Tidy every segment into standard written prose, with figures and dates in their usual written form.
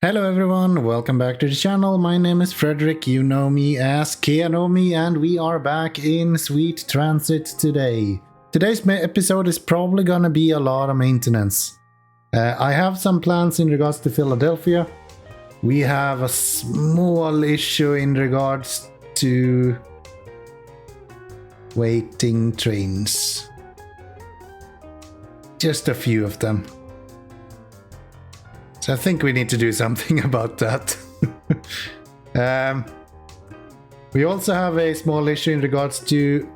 Hello everyone, welcome back to the channel. My name is Frederick, you know me as Keanomy, and we are back in Sweet Transit today. Today's episode is probably gonna be a lot of maintenance. I have some plans in regards to Philadelphia. We have a small issue in regards to waiting trains. Just a few of them. So I think we need to do something about that. We also have a small issue in regards to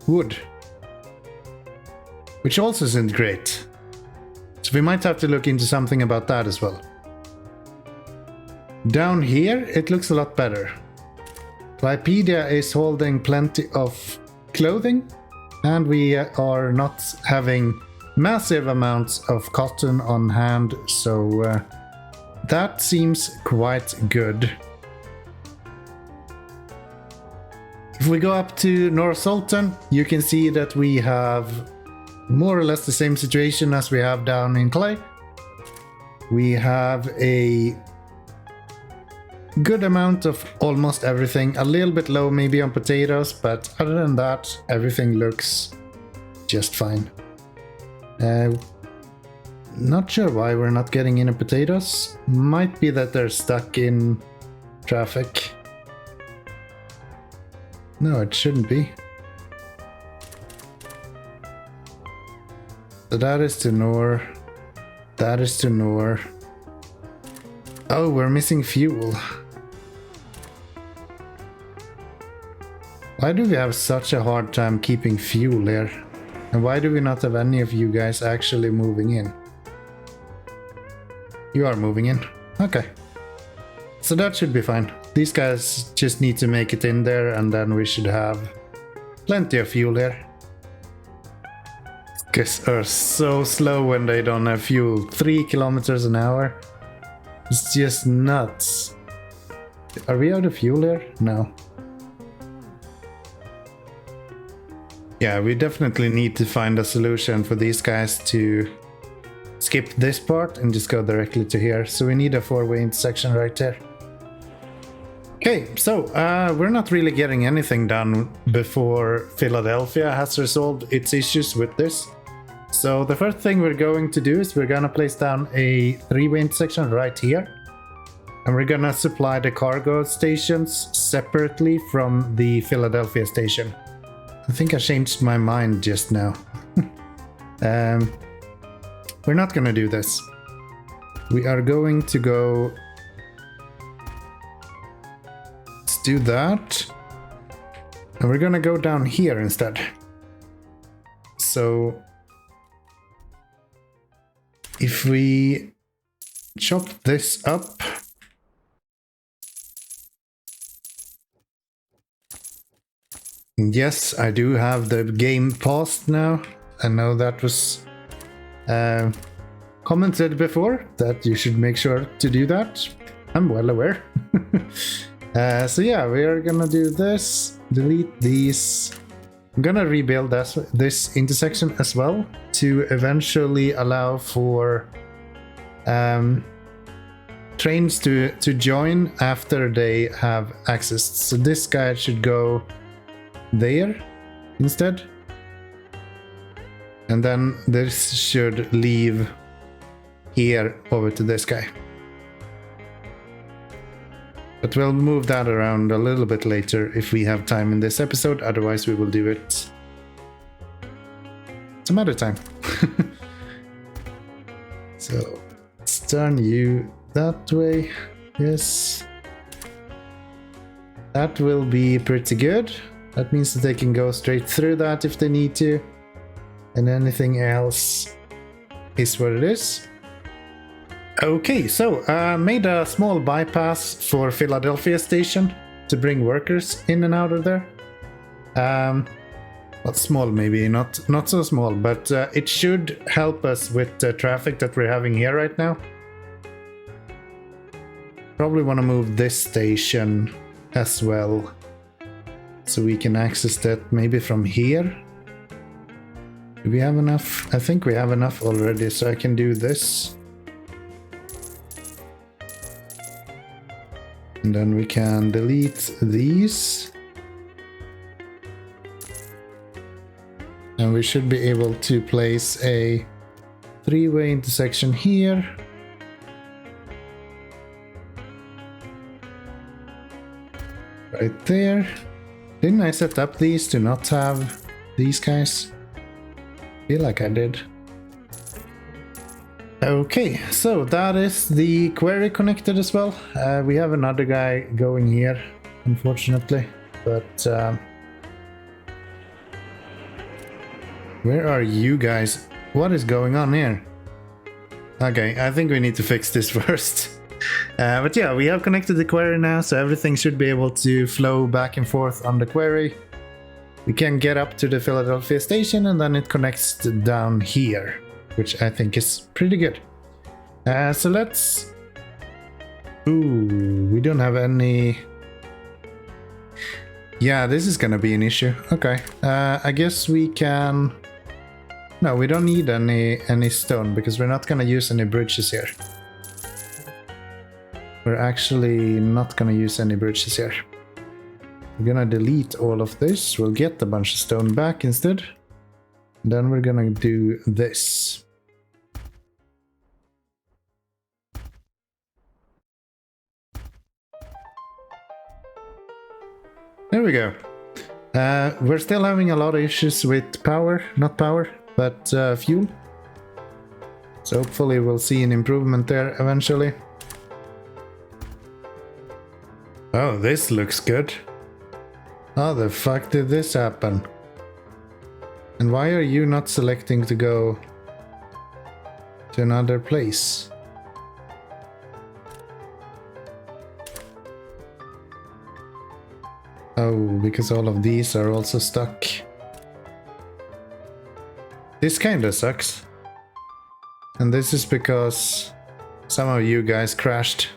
wood, which also isn't great. So we might have to look into something about that as well. Down here, it looks a lot better. Wikipedia is holding plenty of clothing, and we are not having massive amounts of cotton on hand, so that seems quite good. If we go up to North Sultan, you can see that we have more or less the same situation as we have down in Clay. We have a good amount of almost everything, a little bit low maybe on potatoes, but other than that, everything looks just fine. Not sure why we're not getting any potatoes. Might be that they're stuck in traffic. No, it shouldn't be. So that is to Nor. That is to Nor. Oh, we're missing fuel. Why do we have such a hard time keeping fuel here? And why do we not have any of you guys actually moving in? You are moving in. Okay. So that should be fine. These guys just need to make it in there, and then we should have plenty of fuel here. Guys are so slow when they don't have fuel. 3 kilometers an hour. It's just nuts. Are we out of fuel here? No. Yeah, we definitely need to find a solution for these guys to skip this part and just go directly to here. So we need a 4-way intersection right there. Okay, so we're not really getting anything done before Philadelphia has resolved its issues with this. So the first thing we're going to do is we're gonna place down a 3-way intersection right here. And we're gonna supply the cargo stations separately from the Philadelphia station. I think I changed my mind just now. We're not gonna do this. We are going to go... Let's do that. And we're gonna go down here instead. So... if we chop this up... Yes, I do have the game paused now. I know that was commented before, that you should make sure to do that. I'm well aware. So yeah, we are gonna do this, delete these. I'm gonna rebuild this intersection as well to eventually allow for trains to join after they have access. So this guy should go there instead, and then this should leave here over to this guy, but we'll move that around a little bit later if we have time in this episode. Otherwise we will do it some other time. So let's turn you that way. Yes, that will be pretty good. That means that they can go straight through that if they need to. And anything else is what it is. Okay, so made a small bypass for Philadelphia station to bring workers in and out of there. Well, small maybe, not so small, but it should help us with the traffic that we're having here right now. Probably want to move this station as well, so we can access that maybe from here. Do we have enough? I think we have enough already, so I can do this. And then we can delete these. And we should be able to place a three-way intersection here. Right there. Didn't I set up these to not have these guys? Feel like I did. Okay, so that is the query connected as well. We have another guy going here, unfortunately, but where are you guys? What is going on here? Okay, I think we need to fix this first. But yeah, we have connected the query now, so everything should be able to flow back and forth on the query. We can get up to the Philadelphia station and then it connects down here, which I think is pretty good. So let's... Ooh, we don't have any... Yeah, this is gonna be an issue. Okay, I guess we can... No, we don't need any stone because we're not gonna use any bridges here. We're actually not gonna use any bridges here. We're gonna delete all of this. We'll get a bunch of stone back instead. Then we're gonna do this. There we go. We're still having a lot of issues with power, not power, but fuel. So hopefully we'll see an improvement there eventually. Oh, this looks good. How the fuck did this happen? And why are you not selecting to go to another place? Oh, because all of these are also stuck. This kinda sucks. And this is because some of you guys crashed.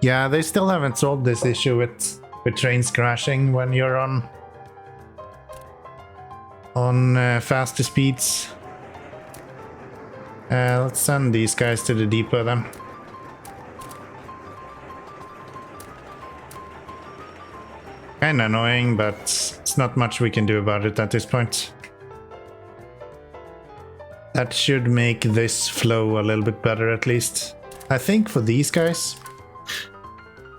Yeah, they still haven't solved this issue with trains crashing when you're on faster speeds. Let's send these guys to the depot then. Kinda annoying, but it's not much we can do about it at this point. That should make this flow a little bit better at least. I think for these guys,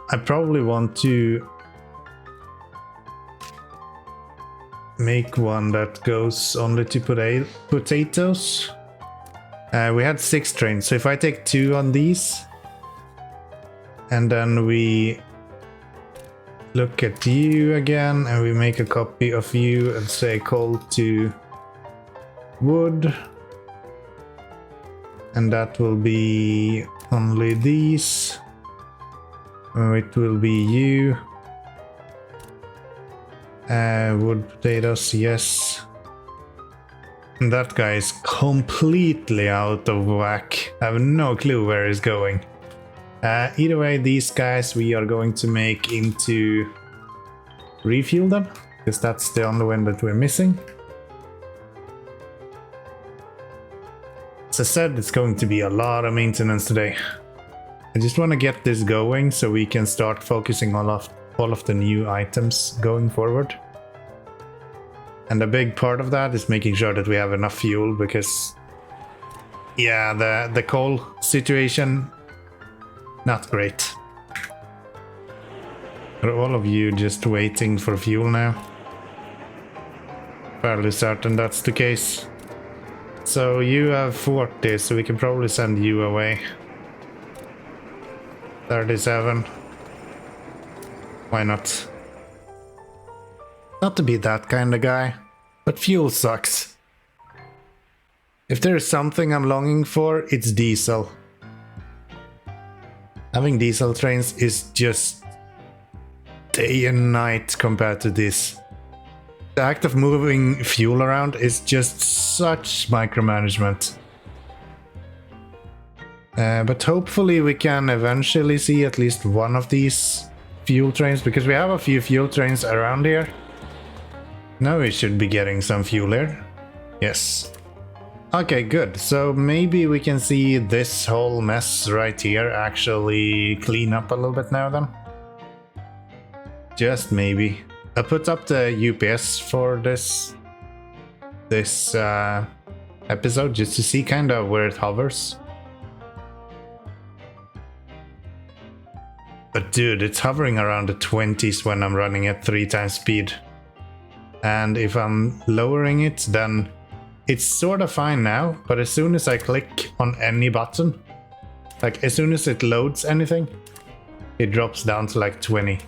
I probably want to make one that goes only to potatoes. We had 6 trains, so if I take 2 on these, and then we look at you again, and we make a copy of you and say coal to wood, and that will be only these. It will be you. Wood, potatoes, yes. And that guy is completely out of whack. I have no clue where he's going. Either way, these guys we are going to make into refuel them, because that's the only one that we're missing. As I said, it's going to be a lot of maintenance today. I just want to get this going so we can start focusing on all of the new items going forward. And a big part of that is making sure that we have enough fuel, because yeah, the coal situation, not great. Are all of you just waiting for fuel now? Fairly certain that's the case. So you have 40, so we can probably send you away. 37. Why not? Not to be that kind of guy, but fuel sucks. If there is something I'm longing for, it's diesel. Having diesel trains is just day and night compared to this. The act of moving fuel around is just such micromanagement. But hopefully we can eventually see at least one of these fuel trains, because we have a few fuel trains around here. Now we should be getting some fuel here. Yes. Okay, good. So maybe we can see this whole mess right here actually clean up a little bit now then. Just maybe. I put up the UPS for this episode just to see kind of where it hovers. But dude, it's hovering around the 20s when I'm running at 3 times speed. And if I'm lowering it, then it's sort of fine now, but as soon as I click on any button, like as soon as it loads anything, it drops down to like 20.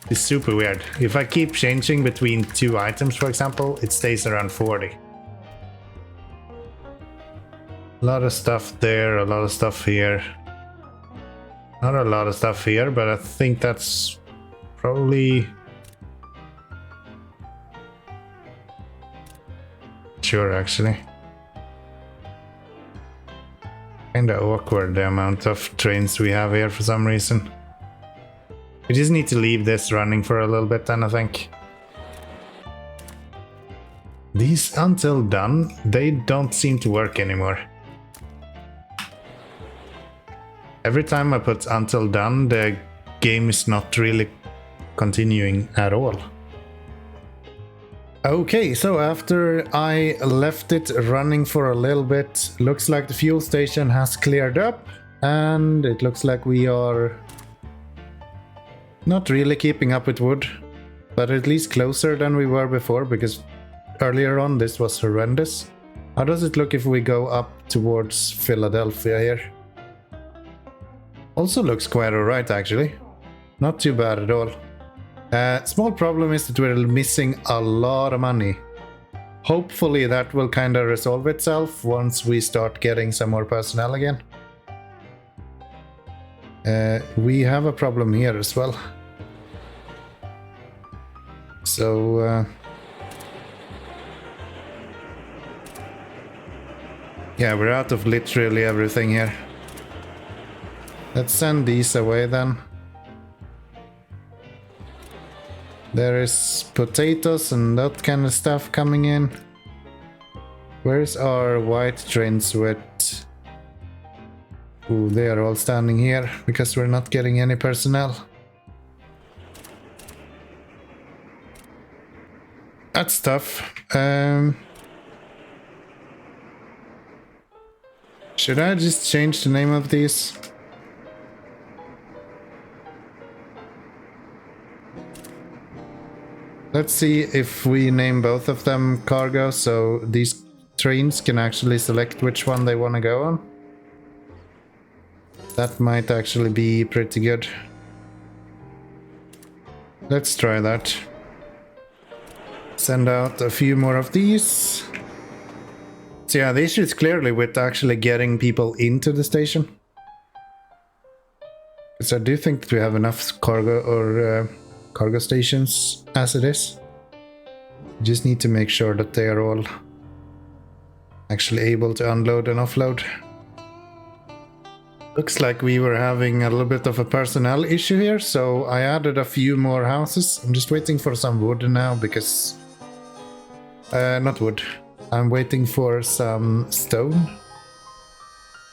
It's super weird. If I keep changing between 2 items, for example, it stays around 40. A lot of stuff there, a lot of stuff here. Not a lot of stuff here, but I think that's probably... Sure, actually. Kinda awkward, the amount of trains we have here for some reason. We just need to leave this running for a little bit then, I think. These until done, they don't seem to work anymore. Every time I put until done, the game is not really continuing at all. Okay, so after I left it running for a little bit, looks like the fuel station has cleared up, and it looks like we are not really keeping up with wood, but at least closer than we were before, because earlier on this was horrendous. How does it look if we go up towards Philadelphia here? Also looks quite alright actually. Not too bad at all. Small problem is that we're missing a lot of money. Hopefully that will kind of resolve itself once we start getting some more personnel again. We have a problem here as well. So... yeah, we're out of literally everything here. Let's send these away then. There is potatoes and that kind of stuff coming in. Where's our white trains with... Ooh, they are all standing here because we're not getting any personnel. That's tough. Should I just change the name of these? Let's see if we name both of them cargo, so these trains can actually select which one they want to go on. That might actually be pretty good. Let's try that. Send out a few more of these. So yeah, the issue is clearly with actually getting people into the station. Because I do think that we have enough cargo or cargo stations as it is. We just need to make sure that they are all actually able to unload and offload. Looks like we were having a little bit of a personnel issue here, so I added a few more houses. I'm just waiting for some wood now because... not wood. I'm waiting for some stone,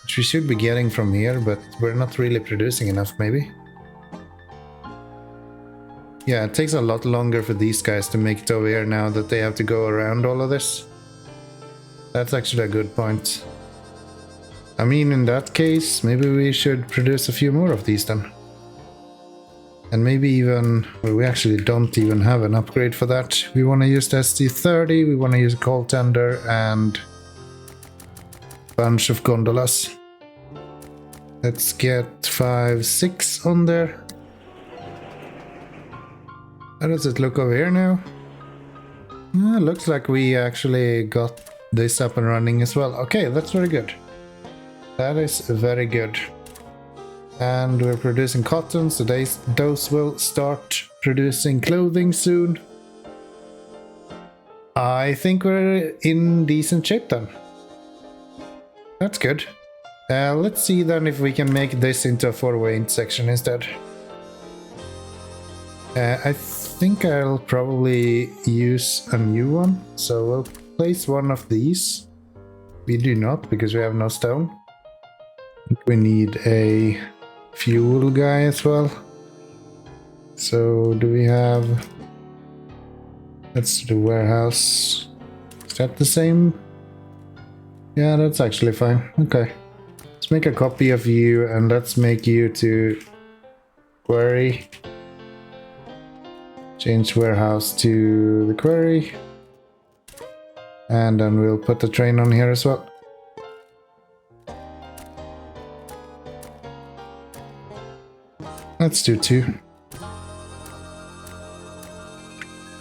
which we should be getting from here, but we're not really producing enough maybe. Yeah, it takes a lot longer for these guys to make it over here now that they have to go around all of this. That's actually a good point. I mean, in that case, maybe we should produce a few more of these then. And maybe even... well, we actually don't even have an upgrade for that. We want to use the ST30, we want to use a coal tender and a bunch of gondolas. Let's get 5, 6 on there. How does it look over here now? Looks like we actually got this up and running as well. Okay, that's very good. That is very good. And we're producing cotton, so those will start producing clothing soon. I think we're in decent shape then. That's good. Let's see then if we can make this into a 4-way intersection instead. I think I'll probably use a new one, so we'll place one of these. We do not, because we have no stone. I think we need a fuel guy as well. So do we have... That's the warehouse. Is that the same? Yeah, that's actually fine. Okay. Let's make a copy of you and let's make you to query. Change warehouse to the query. And then we'll put the train on here as well. Let's do 2.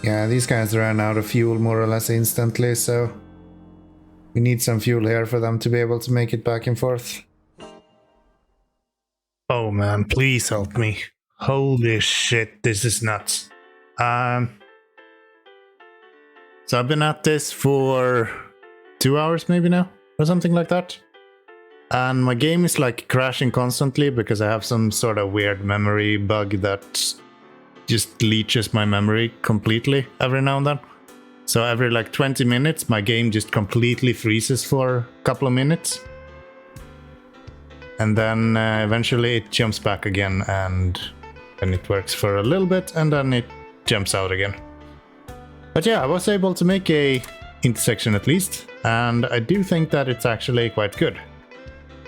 Yeah, these guys ran out of fuel more or less instantly, so we need some fuel here for them to be able to make it back and forth. Oh man, please help me. Holy shit, this is nuts. So I've been at this for 2 hours maybe now, or something like that. And my game is like crashing constantly because I have some sort of weird memory bug that just leeches my memory completely every now and then. So every like 20 minutes my game just completely freezes for a couple of minutes. And then eventually it jumps back again and then it works for a little bit and then it jumps out again. But yeah, I was able to make a intersection at least, and I do think that it's actually quite good.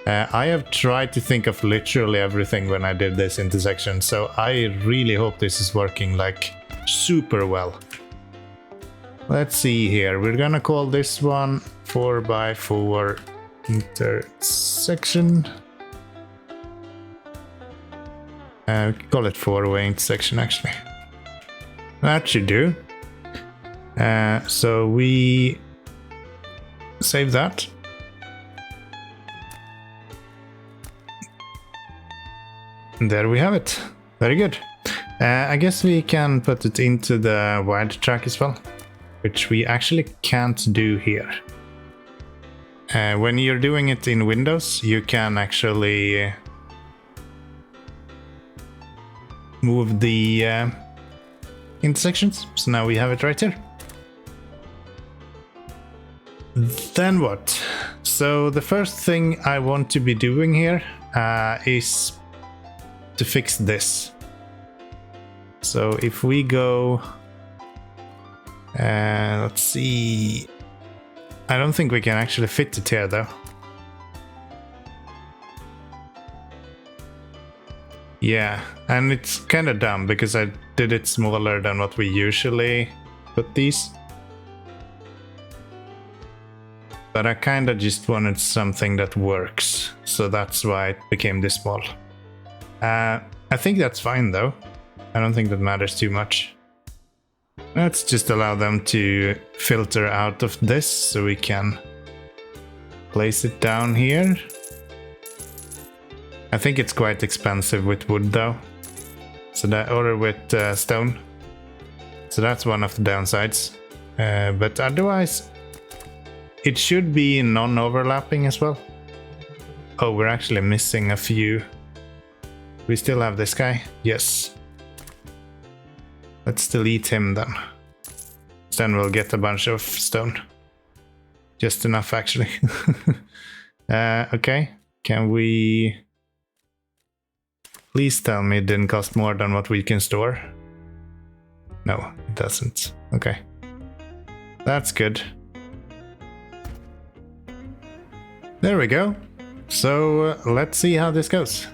I have tried to think of literally everything when I did this intersection, so I really hope this is working like super well. Let's see here, we're gonna call this one 4x4 intersection. We can call it 4-way intersection actually. That should do. So we save that. And there we have it. Very good. I guess we can put it into the wide track as well, which we actually can't do here. When you're doing it in Windows, you can actually move the intersections. So now we have it right here. Then what? So the first thing I want to be doing here is to fix this. So if we go, let's see, I don't think we can actually fit it here though. Yeah, and it's kind of dumb because I did it smaller than what we usually put these. But I kind of just wanted something that works, so that's why it became this small. I think that's fine though. I don't think that matters too much. Let's just allow them to filter out of this so we can place it down here. I think it's quite expensive with wood though, so that, or with stone. So that's one of the downsides. But otherwise, it should be non-overlapping as well. Oh, we're actually missing a few. We still have this guy? Yes. Let's delete him then. Then we'll get a bunch of stone. Just enough actually. Okay, can we... Please tell me it didn't cost more than what we can store. No, it doesn't. Okay. That's good. There we go. So let's see how this goes.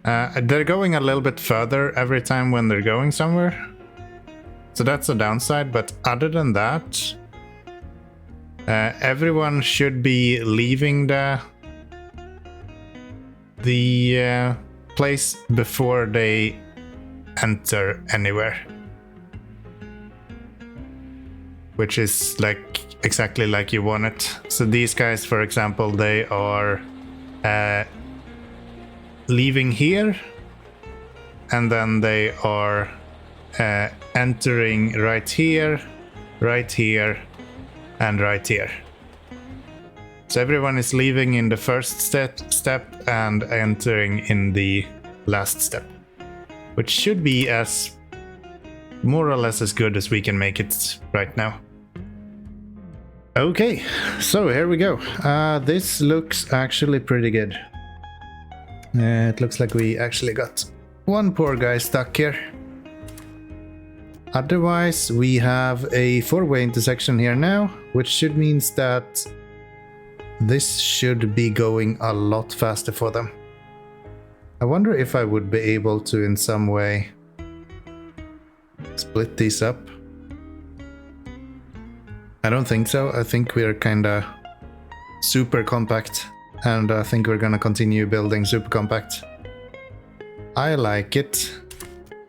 They're going a little bit further every time when they're going somewhere. So that's a downside, but other than that, everyone should be leaving the place before they enter anywhere. Which is like exactly like you want it. So these guys, for example, they are leaving here, and then they are entering right here, and right here. So everyone is leaving in the first step and entering in the last step, which should be as more or less as good as we can make it right now. Okay, so here we go. This looks actually pretty good. It looks like we actually got One poor guy stuck here. Otherwise, we have a four-way intersection here now, which should means that this should be going a lot faster for them. I wonder if I would be able to in some way split these up. I don't think so. I think we're kinda super compact, and I think we're gonna continue building super compact. I like it.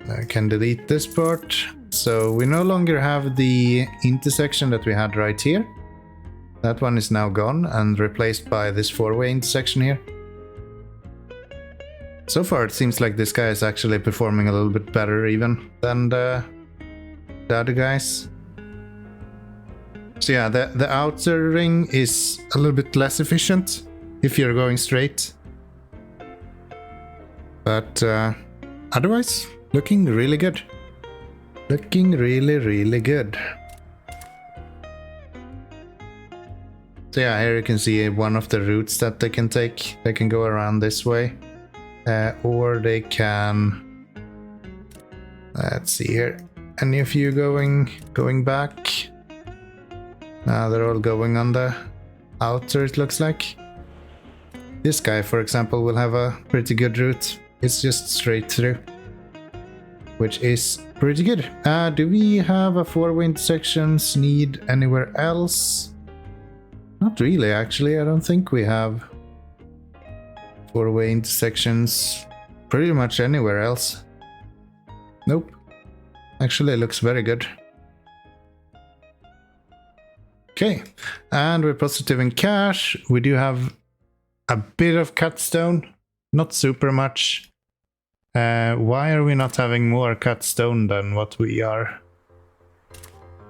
I can delete this part. So we no longer have the intersection that we had right here. That one is now gone and replaced by this four-way intersection here. So far it seems like this guy is actually performing a little bit better even than the other guys. So yeah, the outer ring is a little bit less efficient if you're going straight. But otherwise, looking really good. Looking really, really good. So yeah, here you can see one of the routes that they can take. They can go around this way. Or they can... Let's see here. Any of you going back? They're all going on the outer, it looks like. This guy, for example, will have a pretty good route. It's just straight through, which is pretty good. Do we have a four-way intersections need anywhere else? Not really, actually. I don't think we have four-way intersections pretty much anywhere else. Nope. Actually, it looks very good. Okay, and we're positive in cash. We do have a bit of cut stone, not super much. Why are we not having more cut stone than what we are?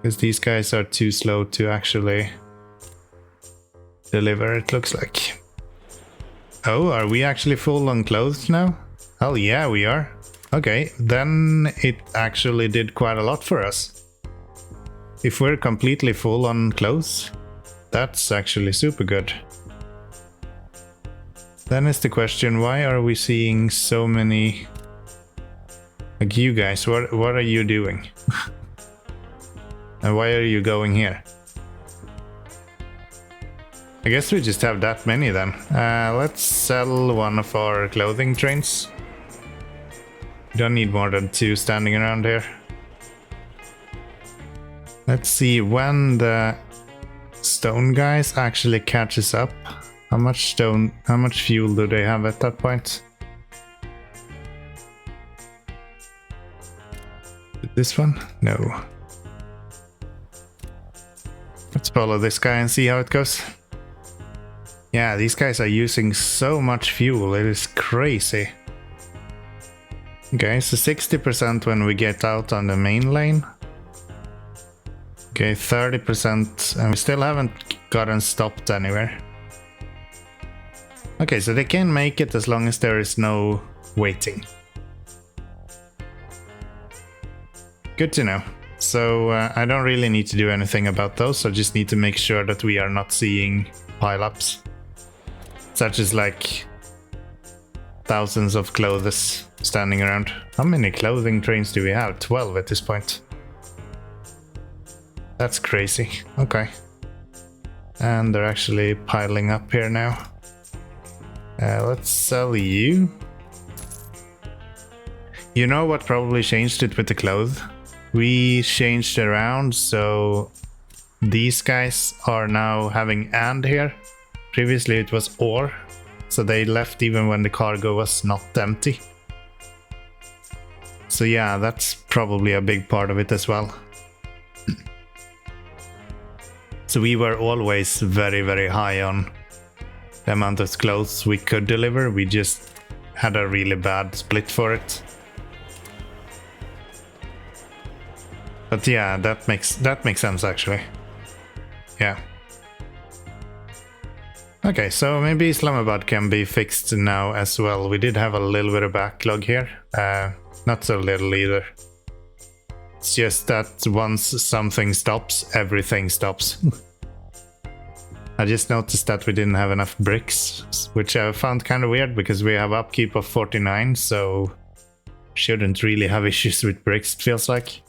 Because these guys are too slow to actually deliver, it looks like. Oh, are we actually full on clothes now? Hell yeah, we are. Okay, then it actually did quite a lot for us. If we're completely full on clothes, that's actually super good. Then is the question, why are we seeing so many... Like you guys, what are you doing? And why are you going here? I guess we just have that many then. Let's sell one of our clothing trains. We don't need more than 2 standing around here. Let's see when the stone guys actually catches up. How much fuel do they have at that point? This one? No. Let's follow this guy and see how it goes. Yeah, these guys are using so much fuel, it is crazy. Okay, so 60% when we get out on the main lane. Okay, 30%, and we still haven't gotten stopped anywhere. Okay, so they can make it as long as there is no waiting. Good to know. So I don't really need to do anything about those, I just need to make sure that we are not seeing pile-ups. Such as like thousands of clothes standing around. How many clothing trains do we have? 12 at this point. That's crazy. Okay. And they're actually piling up here now. Let's sell you. You know what probably changed it with the clothes? We changed around so these guys are now having and here. Previously it was or, so they left even when the cargo was not empty. So yeah, that's probably a big part of it as well. So we were always very, very high on the amount of clothes we could deliver. We just had a really bad split for it. But yeah, that makes sense actually. Yeah. Okay, so maybe Islamabad can be fixed now as well. We did have a little bit of backlog here. Not so little either. It's just that once something stops, everything stops. I just noticed that we didn't have enough bricks, which I found kind of weird because we have upkeep of 49, so shouldn't really have issues with bricks, it feels like.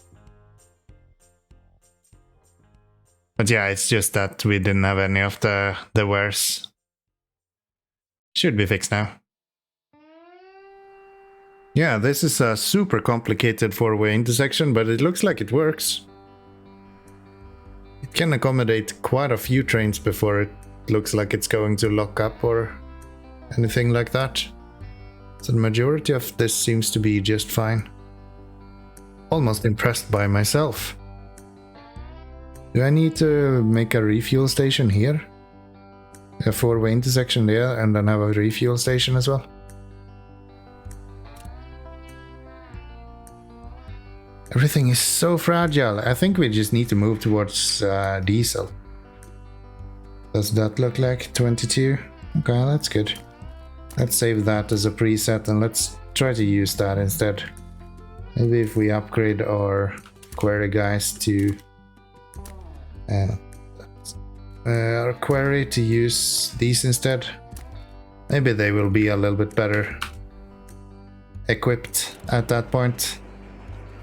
But yeah, it's just that we didn't have any of the wares. Should be fixed now. Yeah, this is a super complicated four-way intersection, but it looks like it works. It can accommodate quite a few trains before it looks like it's going to lock up or anything like that. So the majority of this seems to be just fine. Almost impressed by myself. Do I need to make a refuel station here? A four-way intersection there and then have a refuel station as well? Everything is so fragile. I think we just need to move towards diesel. Does that look like 22? Okay, that's good. Let's save that as a preset and let's try to use that instead. Maybe if we upgrade our query guys to our query to use these instead. Maybe they will be a little bit better equipped at that point.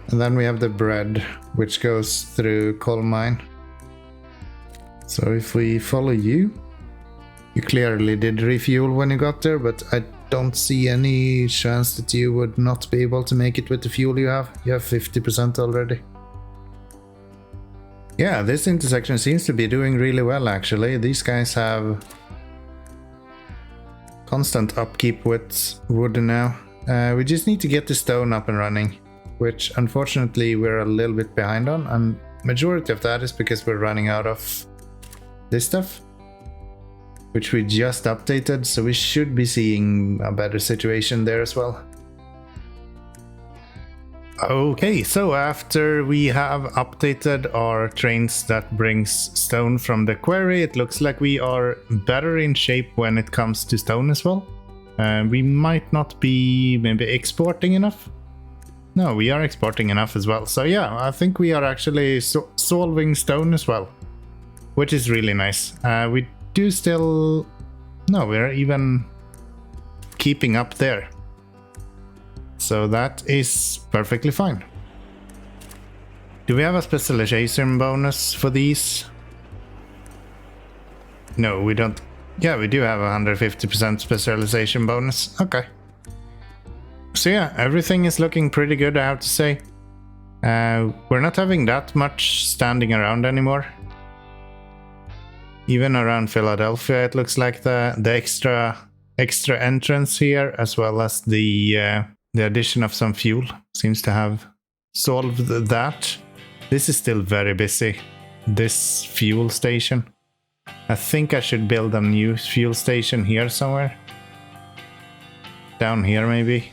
And then we have the bread, which goes through coal mine. So if we follow you, you clearly did refuel when you got there, but I don't see any chance that you would not be able to make it with the fuel you have. You have 50% already. Yeah, this intersection seems to be doing really well actually. These guys have constant upkeep with wood now. We just need to get the stone up and running, which unfortunately we're a little bit behind on, and majority of that is because we're running out of this stuff, which we just updated, so we should be seeing a better situation there as well. Okay, so after we have updated our trains that brings stone from the quarry, it looks like we are better in shape when it comes to stone as well. We might not be maybe exporting enough. No, we are exporting enough as well. So yeah, I think we are actually solving stone as well, which is really nice. We do still... No, we're even keeping up there. So that is perfectly fine. Do we have a specialization bonus for these? No, we don't. Yeah, we do have a 150% specialization bonus. Okay. So yeah, everything is looking pretty good, I have to say. We're not having that much standing around anymore. Even around Philadelphia, it looks like the extra entrance here, as well as the addition of some fuel, seems to have solved that. This is still very busy, this fuel station. I think I should build a new fuel station here somewhere. Down here maybe.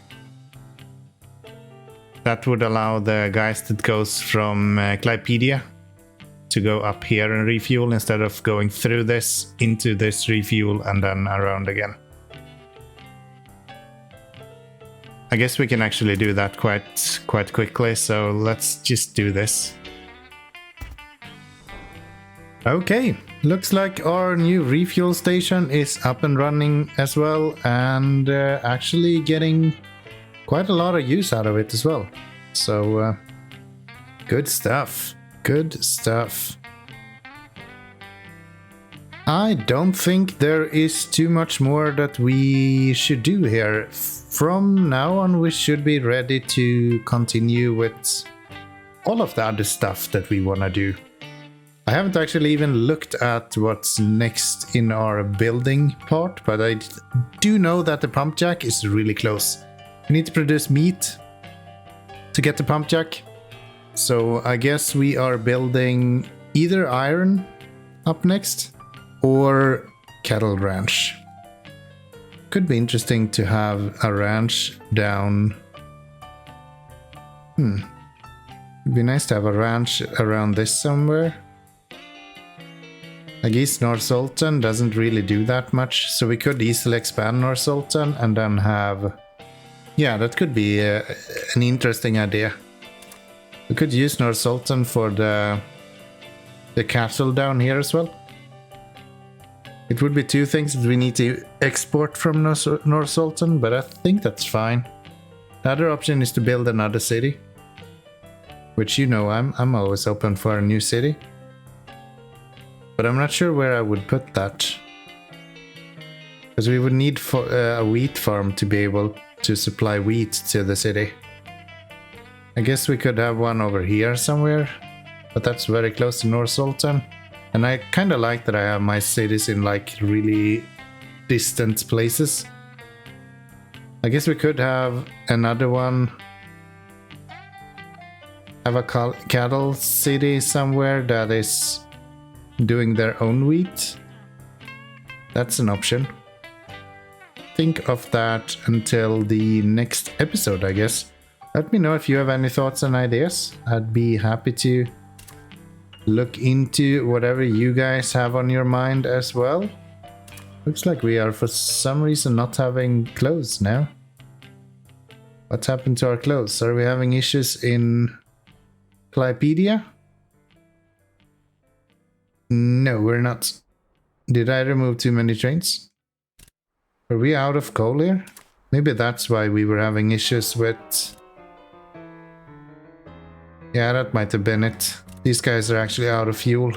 That would allow the guys that goes from Clypedia to go up here and refuel instead of going through this, into this refuel and then around again. I guess we can actually do that quite quickly, so let's just do this. Okay, looks like our new refuel station is up and running as well, and actually getting quite a lot of use out of it as well. So good stuff. Good stuff. I don't think there is too much more that we should do here. From now on, we should be ready to continue with all of the other stuff that we want to do. I haven't actually even looked at what's next in our building part, but I do know that the pump jack is really close. We need to produce meat to get the pump jack. So I guess we are building either iron up next or cattle ranch. Could be interesting to have a ranch down. It'd be nice to have a ranch around this somewhere. I guess North Sultan doesn't really do that much, so we could easily expand North Sultan and then have... Yeah, that could be an interesting idea. We could use North Sultan for the castle down here as well. It would be two things that we need to export from North Sultan, but I think that's fine. The other option is to build another city, which, you know, I'm always open for a new city. But I'm not sure where I would put that. Because we would need a wheat farm to be able to supply wheat to the city. I guess we could have one over here somewhere, but that's very close to North Sultan. And I kind of like that I have my cities in like really distant places. I guess we could have another one. Have a cattle city somewhere that is doing their own wheat. That's an option. Think of that until the next episode, I guess. Let me know if you have any thoughts and ideas. I'd be happy to look into whatever you guys have on your mind as well. Looks like we are for some reason not having clothes now. What happened to our clothes? Are we having issues in Clypedia? No, we're not. Did I remove too many trains? Are we out of coal here? Maybe that's why we were having issues with... Yeah, that might have been it. These guys are actually out of fuel.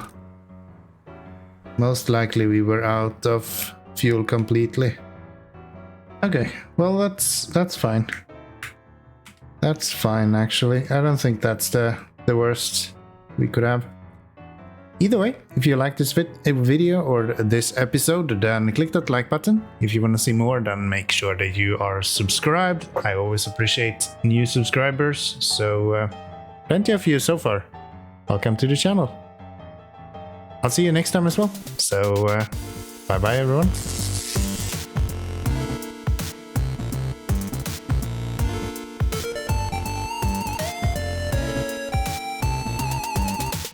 Most likely we were out of fuel completely. Okay, well that's fine. That's fine actually. I don't think that's the worst we could have. Either way, if you like this video or this episode, then click that like button. If you want to see more, then make sure that you are subscribed. I always appreciate new subscribers, so plenty of you so far. Welcome to the channel. I'll see you next time as well. So, bye bye everyone.